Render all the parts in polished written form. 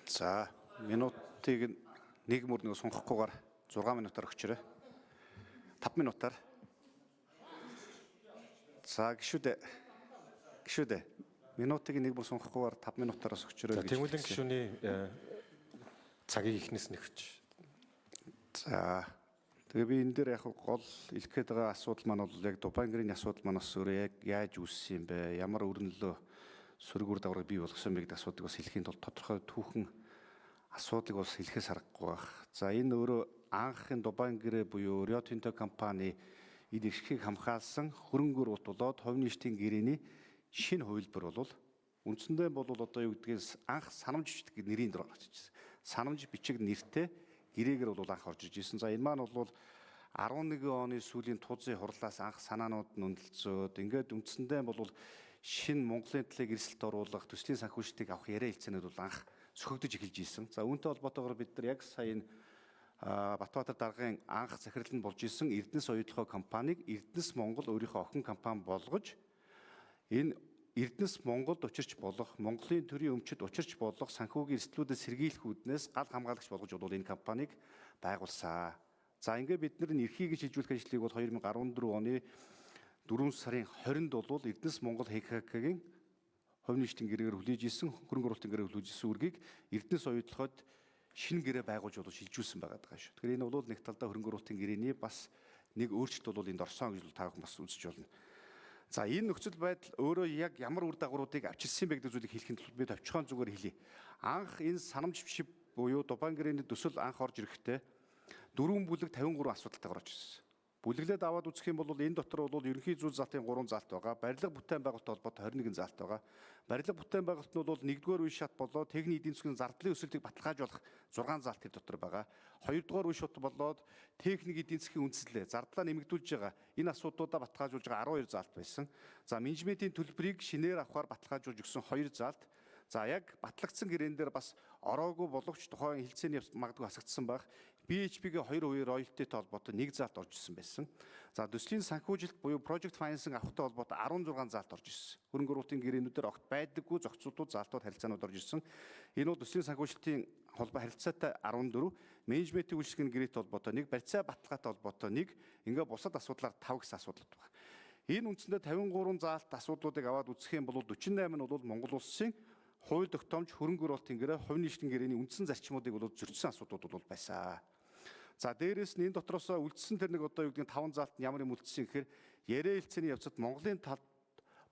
За, минутыг нэг мөр нэг сонгохгүйгээр 6 минутаар өгчөрөө. 5 минутаар. За, гişүдэ. Минутыг нэг мөр сонгохгүйгээр 5 минутаараас өгчөрөө. Тэмүүлэн гишүүний цагийг ихнээс нь өгч. За, тэгээ би энэ дээр яг гол илэрхийлээд байгаа асуудал маань бол яг Дубангэрийн асуудал маань бас өөрөө яг яаж үүссэн юм бэ? Ямар өрнөлөө сөрөг үр дагаврыг бий болгосон бэ гэдэг асуудыг бас хэлхийн тулд тодорхой түүхэн асуудыг бас хэлэхээс аргагүй байх. За, энэ өөрөө анхын Дубангэрэ буюу Rio Tinto компани эд эрхийг хамгаалсан хөрөнгө оруулалт болоод хувь нийтийн гэрээний шинэ хувилбар бол үндсэндээ бол одоо юу гэдгээс анх санамж гэдэг нэрийн дор гарч ирсэн. Санамж бичиг нэртэй гэрээгээр бол анх орж иж ирсэн. За, энэ маань бол 11 оны сүүлийн тузын хурлаас анх санаанууд нь үнэлцөөд ингээд үндсэндээ бол шинэ Монголын төлөв эрсдэлд оруулах төслийн санхүүжилтийг авах яриа хэлцээнүүд бол анх сөхөгдөж эхэлж ирсэн. За, үүнтэй холбоотойгоор бид нар яг сая Батбаатар даргын анх захирал нь болж исэн Эрдэнэс оюутлогоо компанийг Эрдэнэс Монгол өөрийнхөө охин компани болгож энэ Эрдэнэс Монголд учирч болох Монголын төрийн өмчөд учирч болох санхүүгийн эрсдлүүдэд сэргийлэх үүднээс гал хамгаалагч болгож бол энэ компанийг байгуулсан. За, ингээд бид нар эрхийг шилжүүлэх ажлыг бол 2014 оны 4 сарын 20-нд бол Эрдэнэс Монгол ХКК-гийн хувь нийтийн гэрээгээр хүлээж исэн хөрөнгө оруулалтын гэрээр хүлээж исэн үргийг Эрдэнэс оюутлогод шинэ гэрээ байгуулж бол шилжүүлсэн байгаа даа шүү. Тэгэхээр энэ бол нэг талдаа хөрөнгө оруулалтын гэрээний бас нэг өөрчлөлт бол энд орсон гэж та бүхэн бас үзэж болно. За, энэ нөхцөл байдал өөрөө яг ямар үр дагавруудыг авчирсан бэ гэдэг зүйлийг хэлэхэд тулд би товчхон зүгээр хэлье. Анх энэ санамж биш буюу Дубангэрийн төсөл анх орж ирэхдээ 4 бүлэг 53 асуудалтайгаар орж ирсэн. Бүлэглээд аваад үзэх юм бол энэ дотор бол ерөнхий зүйл залтын 3 залт байгаа. Барилга бүтээн байгуулалттай холбоотой 21 залт байгаа. Барилга бүтээн байгуулалт нь бол 1-р үе шат болоод техник эдийн засгийн зардлын өсөлтийг баталгаажуулах 6 залт тэр дотор байгаа. 2-р үе шат болоод техник эдийн засгийн үндслээ зардлаа нэмэгдүүлж байгаа. Энэ асуудлуудаа баталгаажуулж байгаа 12 залт байсан. За, менежментийн төлбөрийг шинээр авахар баталгаажуулж өгсөн 2 залт. За, яг батлагдсан гэрээн дээр бас ороогүй боловч тухайн хилцээний магадгүй хасагдсан байх. BHP-гийн 2% роялтитэй холбоотой 1 залт орж ирсэн байсан. За, төслийн санхүүжилт буюу project financing авахтай холбоотой 16 залт орж ирсэн. Хөрөнгө оруулалтын гэрээнүүдээр огт байдаггүй зохицуултууд, залтууд, харилцаанууд орж ирсэн. Энэ бол төслийн санхүүжилтийн холбоо харилцаатай 14, менежментийн үйлчлэгийн гэрээтэй холбоотой 1, барьцаа баталгаатай холбоотой 1, ингээ бусад асуудлаар 5 гэсэн асуудал байна. Энэ үндсэндээ 53 залт асуудлуудыг аваад үзэх юм бол 48 нь бол Монгол улсын хууль тогтоомж хөрөнгө оруулалтын гэрээ, хувь нийтийн гэрээний үндсэн зарчмуудыг бол зөрчсөн асуудлууд бол байсан. За, дээрээс нь энэ дотроос үлдсэн тэр нэг одоо юу гэдэг 5 залт нь ямар юм үлдсэн гэхээр яриа хэлцээний явцад Монголын талд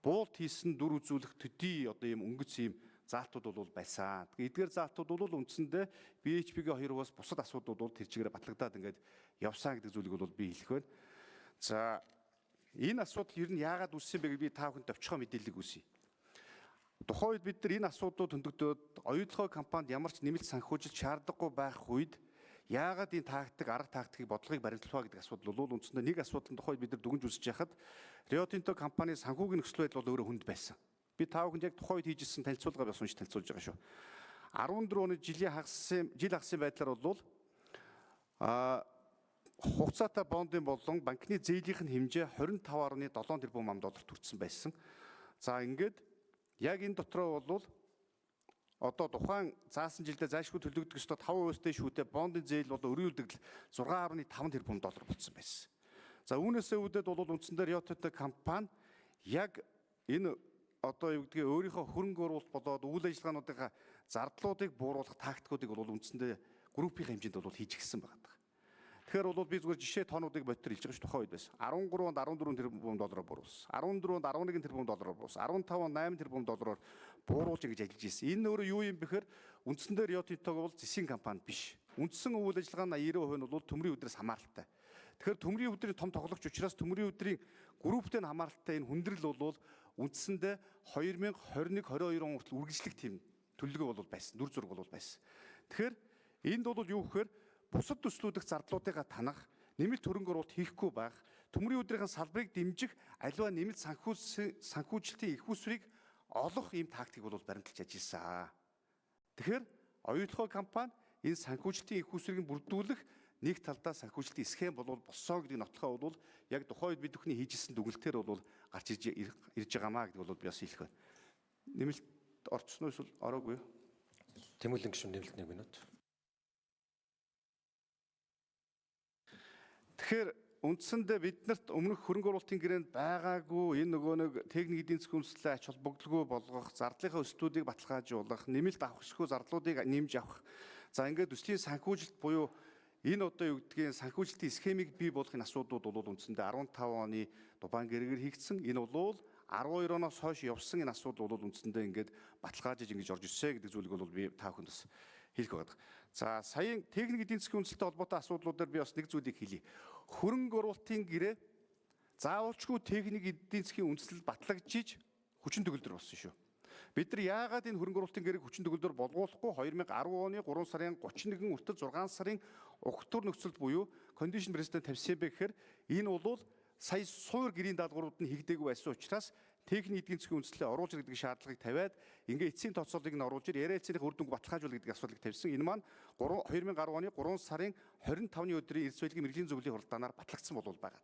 буулт хийсэн дүр үзүүлэх төдий одоо юм өнгөц юм залтууд бол байсан. Тэгээ эдгээр залтууд бол үндсэндээ BHP-гийн 2%-аас бусад асуудлууд бол тэр чигээр батлагдаад ингээд явсан гэдэг зүйлийг бол би хэлэх байна. За, энэ асуудал ер нь яагаад үүссэн бэ гэж би та бүхэнд товчхон мэдээлэл өгье. Тухайн үед бид нар энэ асуудлууд хөндөгдөөд оюутлогоо компанид ямар ч нэмэлт санхүүжилт шаардлагагүй байх үед яагаад энэ арга тактикийг бодлогыг баримтлах гэдэг асуудал бол үндсэндээ нэг асуудал тухайд бид нар дүгнж үзэж яхад Rio Tinto компани санхүүгийн нөхцөл байдал бол өөрөө хүнд байсан. Би та бүхэнд яг тухайд хийжсэн танилцуулга бас уншиж танилцуулж байгаа шүү. 14 оны жил хагасын байдлаар бол хугацаатай бондын болон банкны зээлийнх нь хэмжээ 25.7 тэрбум долларт хүрсэн байсан. За, ингээд яг энэ дотроо бол одоо тухайн заасан жилдээ зайлшгүй төлөгдөх ёстой 5%-тэй шүүтэй бондын зээл бол өрийн үлдэгдэл 6.5 тэрбум доллар болсон байсан. За, үүнээсээ үүдээд бол үндсэндээ Rio Tinto компани яг энэ одоо юу гэдгийг өөрийнхөө хөрөнгө оруулалт болоод үйл ажиллагаануудынхаа зардлуудыг бууруулах тактикуудыг бол үндсэндээ группийн хэмжээнд бол хийж гисэн байгаа. Тэгэхээр бол би зүгээр жишээ тоонуудыг бодтор хэлж байгаа ш тухайн үед байсан. 13-нд 14 тэрбум доллараар бууруулсан. 14-нд 11 тэрбум доллараар бууруулсан. 15-нд 8 тэрбум доллараар бууруулж ингэж ажиллаж ирсэн. Энэ өөрөө юу юм бэхээр үндсэндээ Rio Tinto бол зэсийн компани биш. Үндсэн үйл ажиллагааны 90% нь бол төмрийн өдрөөс хамааралтай. Тэгэхээр төмрийн өдрийн том тоглогч учраас төмрийн өдрийн групптэй хамааралтай энэ хүндрэл бол үндсэндээ 2021-22 он хүртэл үргэлжлэх тийм төлөвлөгөө бол байсан. Дүр зураг бол байсан. Тэгэхээр энд бол юу гэхээр бусад төслүүдэх зардлуудыгаа танах, нэмэлт хөрөнгө оруулалт хийхгүй байх, төмрийн өдрийн салбарыг дэмжих, аливаа нэмэлт санхүүжилтийн их усрыг олох ийм тактик бол баримталж ажилласан. Тэгэхээр оюутлогоо компани энэ санхүүжилтийн их усрыг бүрдүүлэх нэг талдаа санхүүжилтийн схем бол болсон гэдэг нотлохоо бол яг тухайн үед бид бүхний хийжсэн дүгнэлтээр бол гарч ирж байгаамаа гэдэг бол би бас хэлэх байна. Нэмэлт орцсон уу эсвэл ороогүй юу? Тэмүүлэн гишүүн нэмэлт 1 минут. Тэгэхээр үндсэндээ биднэрт өмнөх хөрөнгө оруулалтын гэрээнд байгаагүй энэ нөгөө нэг техник эдийн засгийн үндэслэлээ ач холбогдолгүй болгох, зардлынхаа өсөлтүүдийг баталгаажуулах, нэмэлт авах ёсгүй зардлуудыг нэмж авах. За ингээд төслийн санхүүжилт буюу энэ одоо юу гэдгийг санхүүжилтийн схемийг бий болгохын асуудлууд бол үндсэндээ 15 оны Дубайн гэрээгээр хийгдсэн. Энэ бол 12 оноос хойш явсан энэ асуудал бол үндсэндээ ингээд баталгаажиж ингэж орж ирсэн гэдэг зүйлийг бол би та бүхэнд бас хэлэх байдаг. За саяын техник эдийн засгийн үндэслэлтэй холбоотой асуудлуудаар би бас нэг зүйлийг хэлье. Хөрөнгө оруулалтын гэрээ заавалчгүй техник эдийн засгийн үндэслэл батлагдж хүчин төгөлдөр болсон шүү. Бид нар яагаад энэ хөрөнгө оруулалтын гэрээг хүчин төгөлдөр болгуулахгүй 2010 оны 3 сарын 31 хүртэл 6 сарын октябр нөхцөлд буюу кондишн президент тавьсан бэ гэхээр энэ бол сая суур гэрийн даалгаврууд нь хийгдээгүй байсан учраас техник эдийн засгийн үндэслэлээ оруулж ирэх гэдэг шаардлагыг тавиад ингээ эцсийн тооцоолыг нь оруулж ир яриа эцсийн үр дүнг баталгаажуул гэдэг асуудлыг тавьсан. Энэ маань 2010 оны 3 сарын 25-ны өдрийн эрс байдлын мэргэжлийн зөвлөлийн хуралдаанаар батлагдсан болов байгаа.